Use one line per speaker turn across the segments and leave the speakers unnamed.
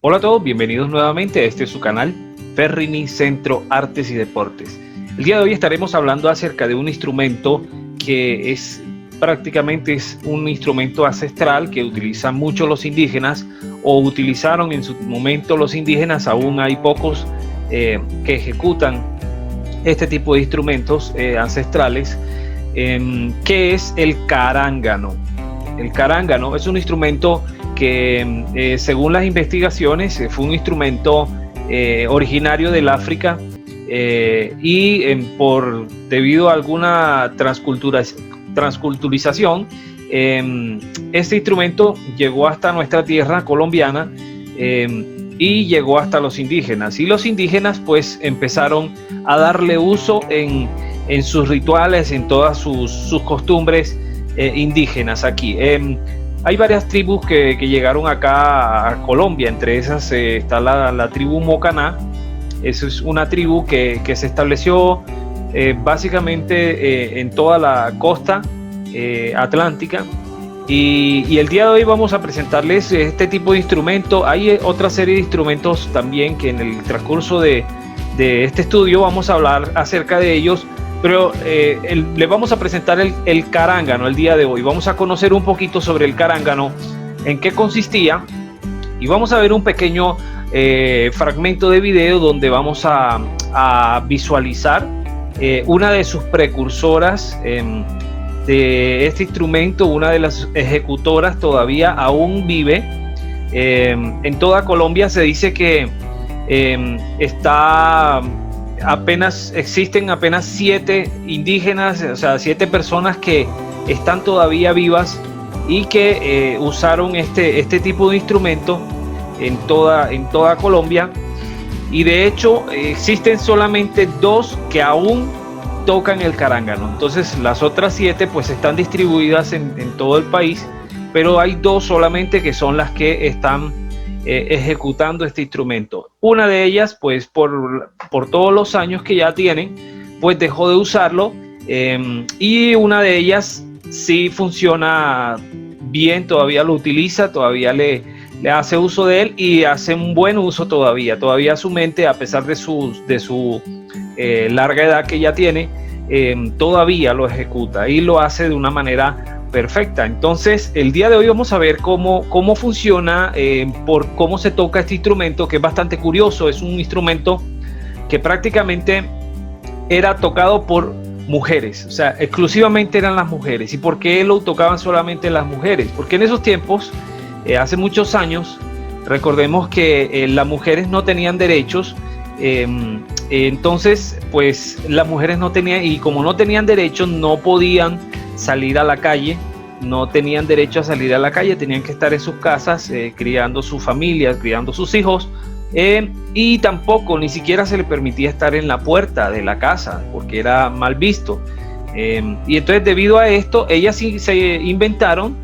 Hola a todos, bienvenidos nuevamente a este su canal Ferrini Centro Artes y Deportes. El día de hoy estaremos hablando acerca de un instrumento que es prácticamente un instrumento ancestral que utilizan mucho los indígenas o utilizaron en su momento los indígenas. Aún hay pocos que ejecutan este tipo de instrumentos ancestrales, que es el carángano. El carángano es un instrumento que según las investigaciones fue un instrumento originario del África y debido a alguna transculturización, este instrumento llegó hasta nuestra tierra colombiana y llegó hasta los indígenas, y los indígenas pues empezaron a darle uso en sus rituales, en todas sus costumbres indígenas aquí. Hay varias tribus que llegaron acá a Colombia, entre esas está la tribu Mocaná. Esa es una tribu que se estableció básicamente en toda la costa atlántica, y el día de hoy vamos a presentarles este tipo de instrumento. Hay otra serie de instrumentos también que en el transcurso de este estudio vamos a hablar acerca de ellos, pero les vamos a presentar el carángano el día de hoy. Vamos a conocer un poquito sobre el carángano, en qué consistía, y vamos a ver un pequeño fragmento de video donde vamos a visualizar una de sus precursoras de este instrumento. Una de las ejecutoras todavía aún vive en toda Colombia. Se dice que existen apenas 7 indígenas, o sea, 7 personas que están todavía vivas y que usaron este tipo de instrumento en toda Colombia. Y de hecho existen solamente 2 que aún tocan el carángano. Entonces las otras 7 pues están distribuidas en todo el país, pero hay 2 solamente que son las que están ejecutando este instrumento. Una de ellas pues por todos los años que ya tienen pues dejó de usarlo, y una de ellas sí funciona bien, todavía lo utiliza, todavía le hace uso de él, y hace un buen uso todavía su mente, a pesar de su larga edad que ya tiene, todavía lo ejecuta y lo hace de una manera perfecta. Entonces el día de hoy vamos a ver cómo funciona, por cómo se toca este instrumento, que es bastante curioso. Es un instrumento que prácticamente era tocado por mujeres, o sea, exclusivamente eran las mujeres. ¿Y por qué lo tocaban solamente las mujeres? Porque en esos tiempos, hace muchos años, recordemos que las mujeres no tenían derechos. Entonces pues las mujeres no tenían, y como no tenían derechos, no podían salir a la calle, no tenían derecho a salir a la calle, tenían que estar en sus casas criando sus familias, criando sus hijos, y tampoco ni siquiera se le permitía estar en la puerta de la casa porque era mal visto. Y entonces, debido a esto, ellas sí se inventaron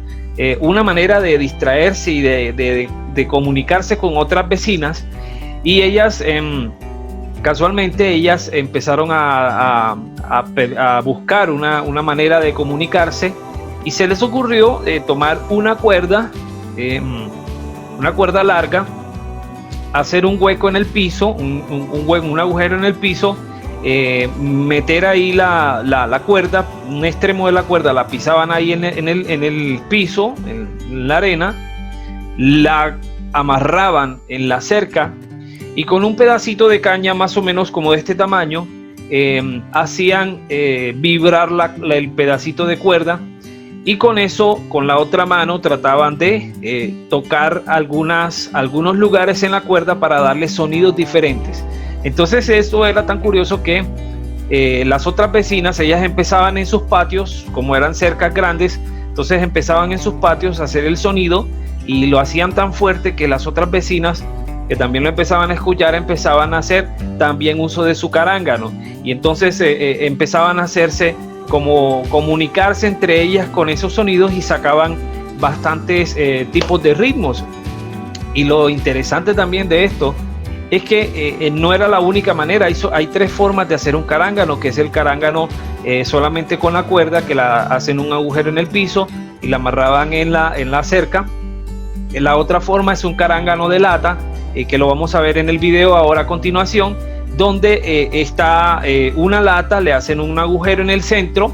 una manera de distraerse y de comunicarse con otras vecinas, y ellas casualmente ellas empezaron a buscar una manera de comunicarse, y se les ocurrió tomar una cuerda larga, hacer un hueco en el piso, un agujero en el piso, meter ahí la cuerda, un extremo de la cuerda la pisaban ahí en el piso, en la arena, la amarraban en la cerca, y con un pedacito de caña más o menos como de este tamaño hacían vibrar el pedacito de cuerda, y con eso, con la otra mano, trataban de tocar algunos lugares en la cuerda para darle sonidos diferentes. Entonces esto era tan curioso que las otras vecinas, ellas empezaban en sus patios, como eran cercas grandes, entonces empezaban en sus patios a hacer el sonido, y lo hacían tan fuerte que las otras vecinas, que también lo empezaban a escuchar, empezaban a hacer también uso de su carángano, y entonces empezaban a hacerse como comunicarse entre ellas con esos sonidos, y sacaban bastantes tipos de ritmos. Y lo interesante también de esto es que no era la única manera. Hay 3 formas de hacer un carángano, que es el carángano solamente con la cuerda, que la hacen un agujero en el piso y la amarraban en la cerca. La otra forma es un carángano de lata, que lo vamos a ver en el video ahora a continuación, donde está una lata, le hacen un agujero en el centro,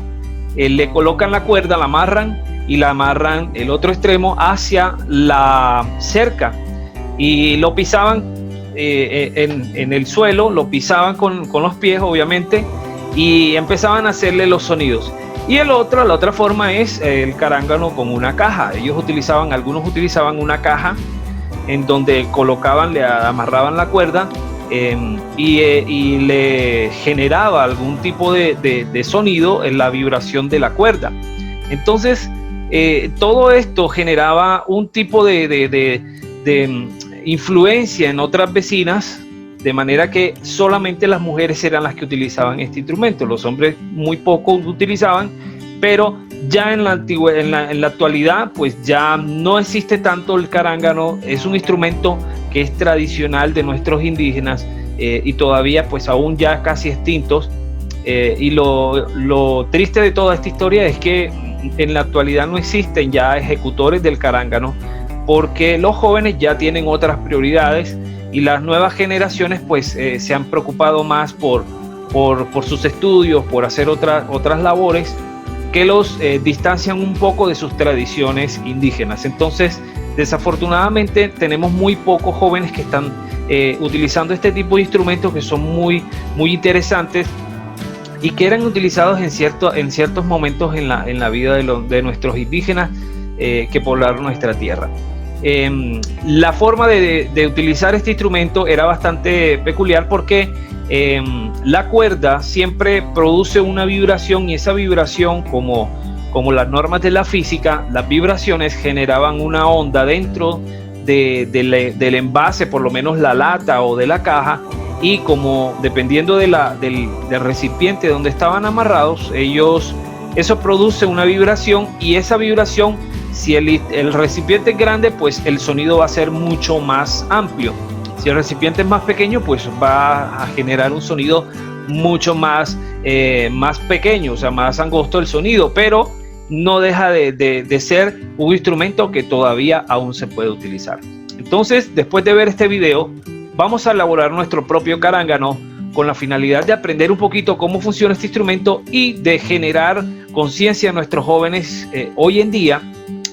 le colocan la cuerda, la amarran y la amarran el otro extremo hacia la cerca y lo pisaban en el suelo, lo pisaban con los pies obviamente y empezaban a hacerle los sonidos. Y la otra forma es el carángano con una caja. Algunos utilizaban una caja en donde colocaban, le amarraban la cuerda y le generaba algún tipo de sonido en la vibración de la cuerda. Entonces, todo esto generaba un tipo de influencia en otras vecinas, de manera que solamente las mujeres eran las que utilizaban este instrumento. Los hombres muy poco utilizaban, pero ya en la actualidad pues ya no existe tanto el carángano. Es un instrumento que es tradicional de nuestros indígenas y todavía pues aún ya casi extintos, y lo triste de toda esta historia es que en la actualidad no existen ya ejecutores del carángano, porque los jóvenes ya tienen otras prioridades y las nuevas generaciones pues se han preocupado más por sus estudios, por hacer otras labores que los distancian un poco de sus tradiciones indígenas. Entonces, desafortunadamente tenemos muy pocos jóvenes que están utilizando este tipo de instrumentos que son muy interesantes y que eran utilizados en ciertos momentos en la vida de nuestros indígenas que poblaron nuestra tierra. La forma de utilizar este instrumento era bastante peculiar porque la cuerda siempre produce una vibración, y esa vibración, como las normas de la física, las vibraciones generaban una onda dentro del envase, por lo menos la lata o de la caja, y como dependiendo del recipiente donde estaban amarrados, eso produce una vibración, y esa vibración, si el recipiente es grande, pues el sonido va a ser mucho más amplio. Si el recipiente es más pequeño, pues va a generar un sonido mucho más pequeño, o sea, más angosto el sonido, pero no deja de ser un instrumento que todavía aún se puede utilizar. Entonces, después de ver este video, vamos a elaborar nuestro propio carángano con la finalidad de aprender un poquito cómo funciona este instrumento y de generar conciencia en nuestros jóvenes hoy en día,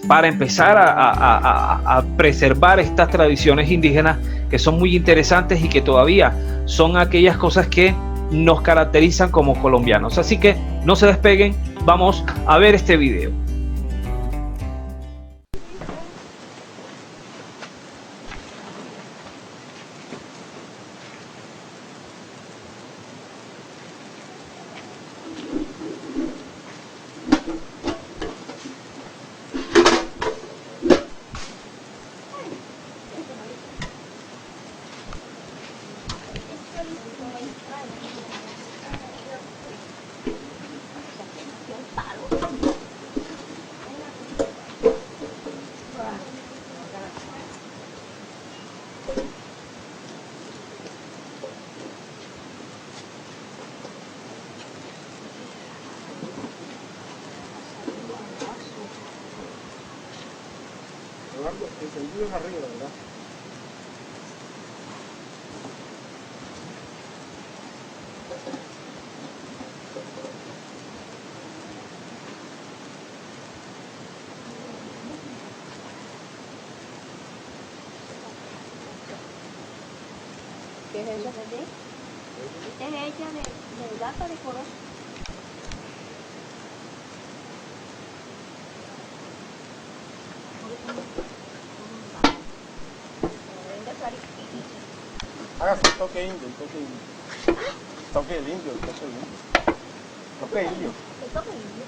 para empezar a preservar estas tradiciones indígenas que son muy interesantes y que todavía son aquellas cosas que nos caracterizan como colombianos. Así que no se despeguen, vamos a ver este video.
Encendidos arriba, ¿verdad?
¿Qué es eso? Esta es hecha de lata de color.
Hágase el toque indio, el toque indio. Toque limpio, el toque limpio. Toque indio.
¿El toque indio?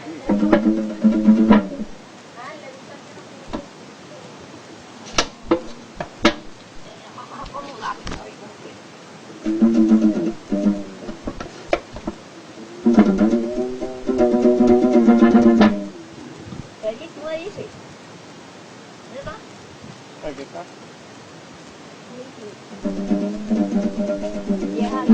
Sí.
¿Tú me dices? ¿Verdad?
Aquí está.
Y es ahí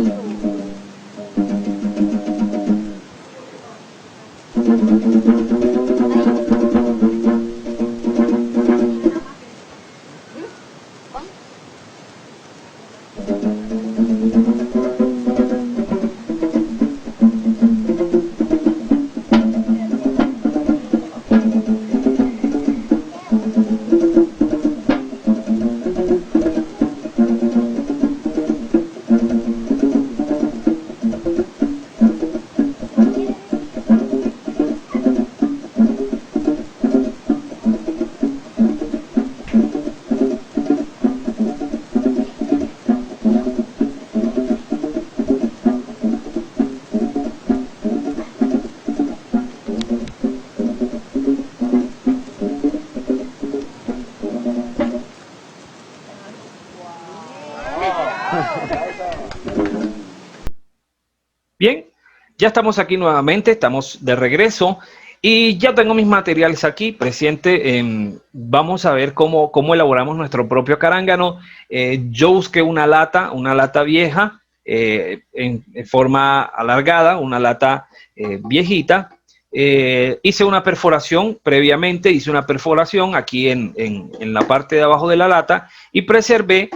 Ya estamos aquí nuevamente, estamos de regreso y ya tengo mis materiales aquí presente. Vamos a ver cómo elaboramos nuestro propio carángano. Yo busqué una lata vieja en forma alargada, una lata viejita. Hice una perforación previamente, hice una perforación aquí en la parte de abajo de la lata y preservé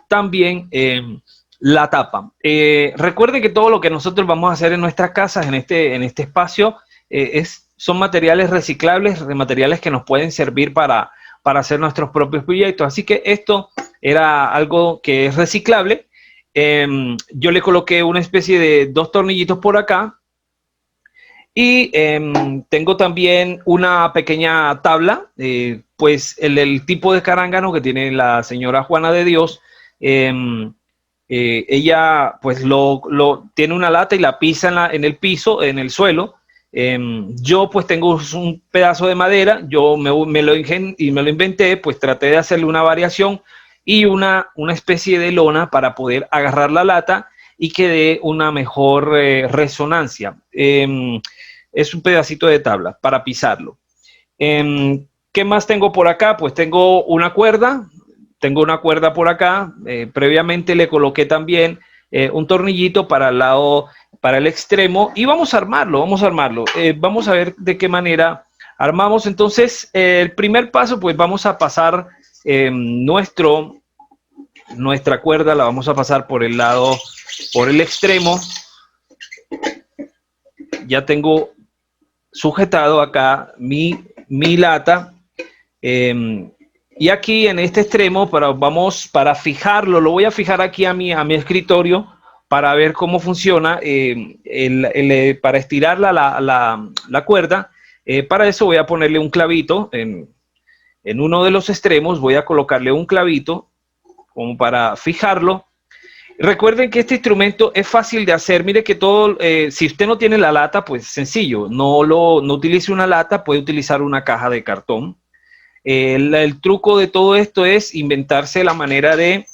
también la tapa. Recuerden que todo lo que nosotros vamos a hacer en nuestras casas, en este espacio, son materiales reciclables, materiales que nos pueden servir para hacer nuestros propios proyectos. Así que esto era algo que es reciclable. Yo le coloqué una especie de 2 tornillitos por acá. Y tengo también una pequeña tabla, pues el tipo de carángano que tiene la señora Juana de Dios. Ella pues tiene una lata y la pisa en el piso, en el suelo. Yo pues tengo un pedazo de madera, yo me lo inventé, pues traté de hacerle una variación y una especie de lona para poder agarrar la lata y que dé una mejor resonancia. Es un pedacito de tabla para pisarlo. ¿Qué más tengo por acá? Pues tengo una cuerda por acá. Previamente le coloqué también un tornillito para el lado, para el extremo, y vamos a armarlo. Vamos a ver de qué manera armamos. Entonces, el primer paso, pues vamos a pasar nuestra cuerda, la vamos a pasar por el lado, por el extremo. Ya tengo sujetado acá mi lata. Y aquí en este extremo, para fijarlo, lo voy a fijar aquí a mi escritorio para ver cómo funciona para estirar la cuerda. Para eso voy a ponerle un clavito en uno de los extremos, voy a colocarle un clavito como para fijarlo. Recuerden que este instrumento es fácil de hacer. Mire que todo, si usted no tiene la lata, pues sencillo, no utilice una lata, puede utilizar una caja de cartón. El truco de todo esto es inventarse la manera de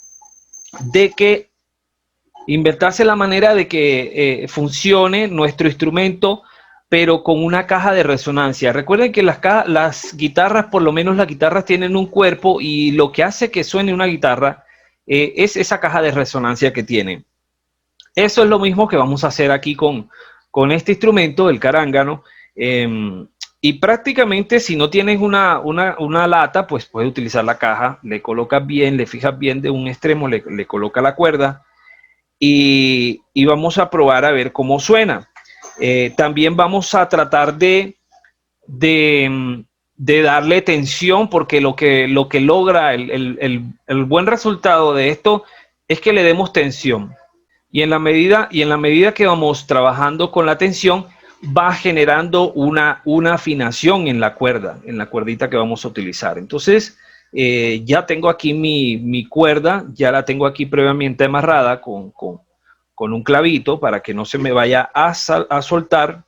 que funcione nuestro instrumento, pero con una caja de resonancia. Recuerden que las guitarras, por lo menos las guitarras, tienen un cuerpo, y lo que hace que suene una guitarra es esa caja de resonancia que tiene. Eso es lo mismo que vamos a hacer aquí con este instrumento, el carángano. Y prácticamente, si no tienes una lata, pues puedes utilizar la caja, le colocas bien, le fijas bien de un extremo, le coloca la cuerda y vamos a probar a ver cómo suena. También vamos a tratar de darle tensión, porque lo que logra el buen resultado de esto es que le demos tensión. Y en la medida que vamos trabajando con la tensión, va generando una afinación en la cuerdita que vamos a utilizar. Entonces, ya tengo aquí mi cuerda, ya la tengo aquí previamente amarrada con un clavito para que no se me vaya a soltar.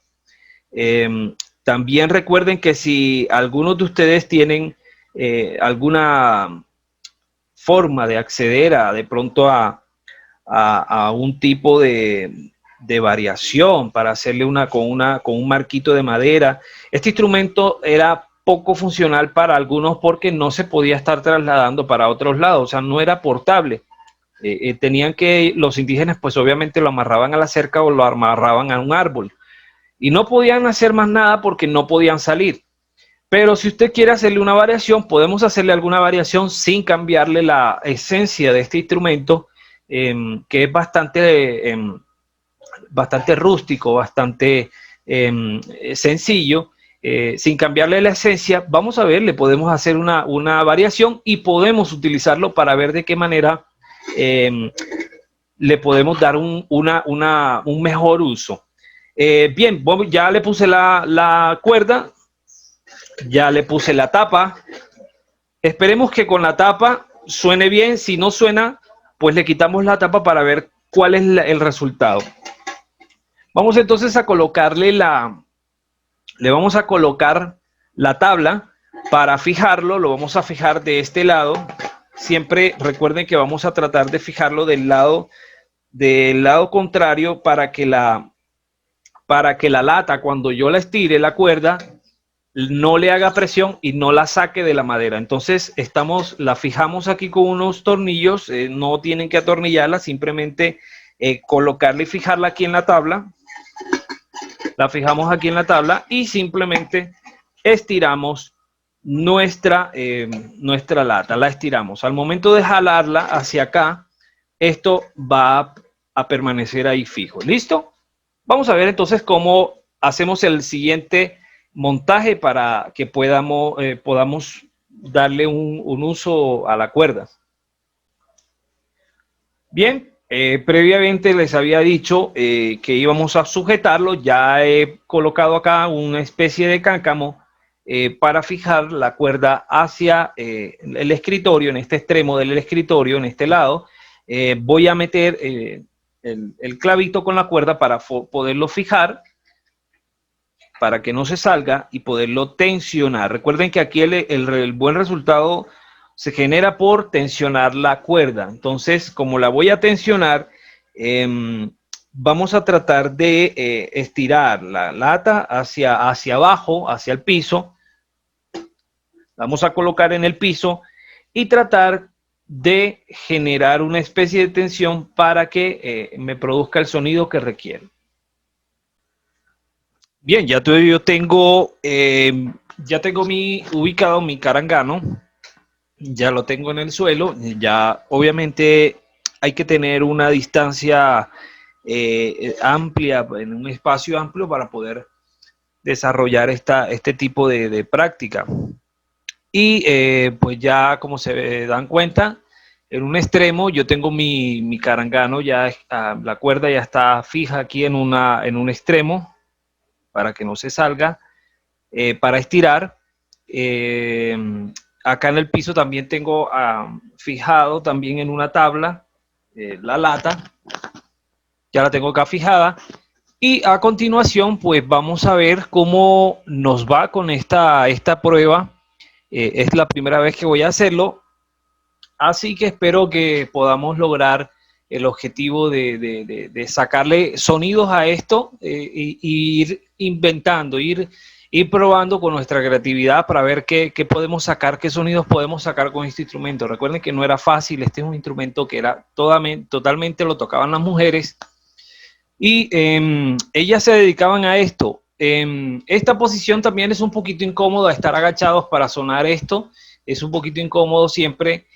También recuerden que si algunos de ustedes tienen alguna forma de acceder de pronto a un tipo de variación para hacerle con un marquito de madera. Este instrumento era poco funcional para algunos porque no se podía estar trasladando para otros lados, o sea, no era portable. Los indígenas pues obviamente lo amarraban a la cerca o lo amarraban a un árbol y no podían hacer más nada porque no podían salir. Pero si usted quiere hacerle una variación, podemos hacerle alguna variación sin cambiarle la esencia de este instrumento, que es bastante rústico, bastante sencillo. Sin cambiarle la esencia, vamos a ver, le podemos hacer una variación y podemos utilizarlo para ver de qué manera le podemos dar un mejor uso. Bien, ya le puse la cuerda, ya le puse la tapa. Esperemos que con la tapa suene bien. Si no suena, pues le quitamos la tapa para ver cuál es el resultado. Vamos entonces a colocarle le vamos a colocar la tabla para fijarlo. Lo vamos a fijar de este lado. Siempre recuerden que vamos a tratar de fijarlo del lado contrario para que para que la lata, cuando yo la estire la cuerda, no le haga presión y no la saque de la madera. Entonces la fijamos aquí con unos tornillos, no tienen que atornillarla, simplemente colocarla y fijarla aquí en la tabla. La fijamos aquí en la tabla y simplemente estiramos nuestra lata, la estiramos. Al momento de jalarla hacia acá, esto va a permanecer ahí fijo. ¿Listo? Vamos a ver entonces cómo hacemos el siguiente montaje para que podamos darle un uso a la cuerda. Bien, previamente les había dicho que íbamos a sujetarlo. Ya he colocado acá una especie de cáncamo para fijar la cuerda hacia el escritorio, en este extremo del escritorio, en este lado. Voy a meter el clavito con la cuerda para poderlo fijar, para que no se salga y poderlo tensionar. Recuerden que aquí el buen resultado se genera por tensionar la cuerda. Entonces, como la voy a tensionar, vamos a tratar de estirar la lata hacia abajo, hacia el piso. Vamos a colocar en el piso y tratar de generar una especie de tensión para que me produzca el sonido que requiero. Bien, ya tengo ubicado mi carangano, ya lo tengo en el suelo. Ya obviamente hay que tener una distancia amplia, en un espacio amplio, para poder desarrollar este tipo de práctica. Y pues ya, como se dan cuenta, en un extremo yo tengo mi carangano, la cuerda ya está fija aquí en un extremo, para que no se salga, para estirar. Acá en el piso también tengo fijado también en una tabla la lata, ya la tengo acá fijada. Y a continuación pues vamos a ver cómo nos va con esta prueba. Es la primera vez que voy a hacerlo, así que espero que podamos lograr el objetivo de sacarle sonidos a esto, y ir inventando, ir probando con nuestra creatividad para ver qué podemos sacar, qué sonidos podemos sacar con este instrumento. Recuerden que no era fácil. Este es un instrumento que era totalmente lo tocaban las mujeres, y ellas se dedicaban a esto. Esta posición también es un poquito incómoda, estar agachados para sonar esto es un poquito incómodo siempre.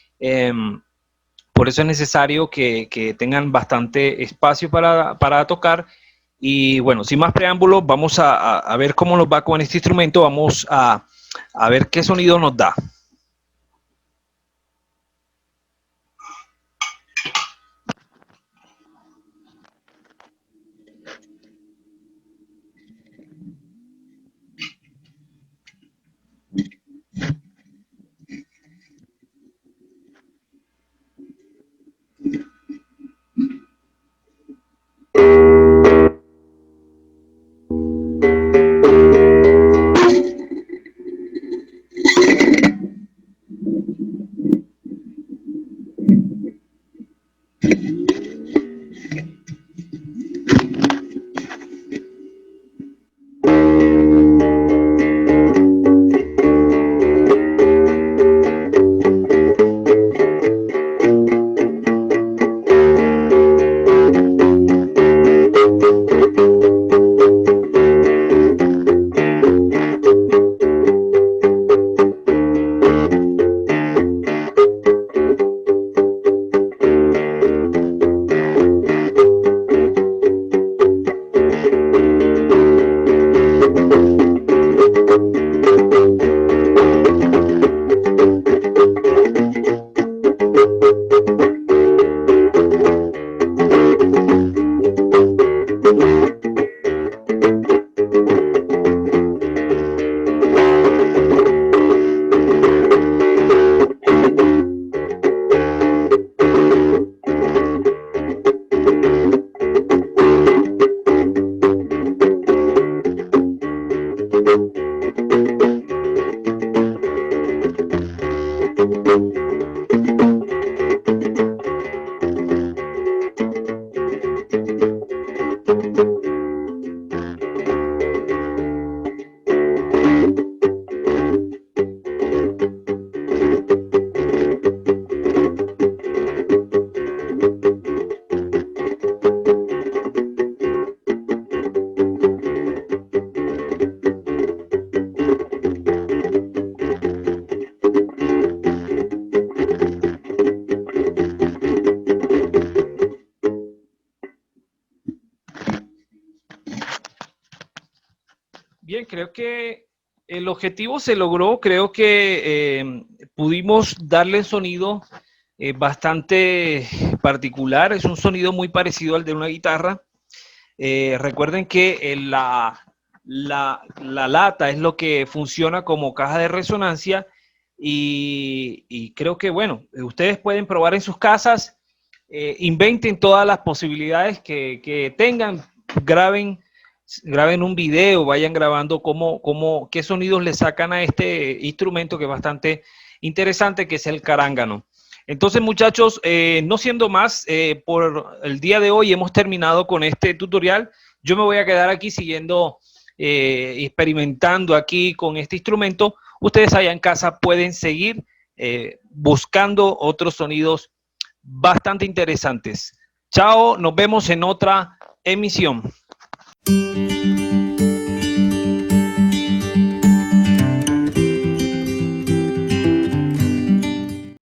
Por eso es necesario que tengan bastante espacio para tocar. Y bueno, sin más preámbulos, vamos a ver cómo nos va con este instrumento. Vamos a ver qué sonido nos da. creo que el objetivo se logró. Creo que pudimos darle sonido bastante particular. Es un sonido muy parecido al de una guitarra. Recuerden que la lata es lo que funciona como caja de resonancia y creo que, bueno, ustedes pueden probar en sus casas, inventen todas las posibilidades que tengan, graben un video, vayan grabando qué sonidos le sacan a este instrumento que es bastante interesante, que es el carángano. Entonces, muchachos, no siendo más, por el día de hoy hemos terminado con este tutorial. Yo me voy a quedar aquí siguiendo, experimentando aquí con este instrumento. Ustedes allá en casa pueden seguir buscando otros sonidos bastante interesantes. Chao, nos vemos en otra emisión.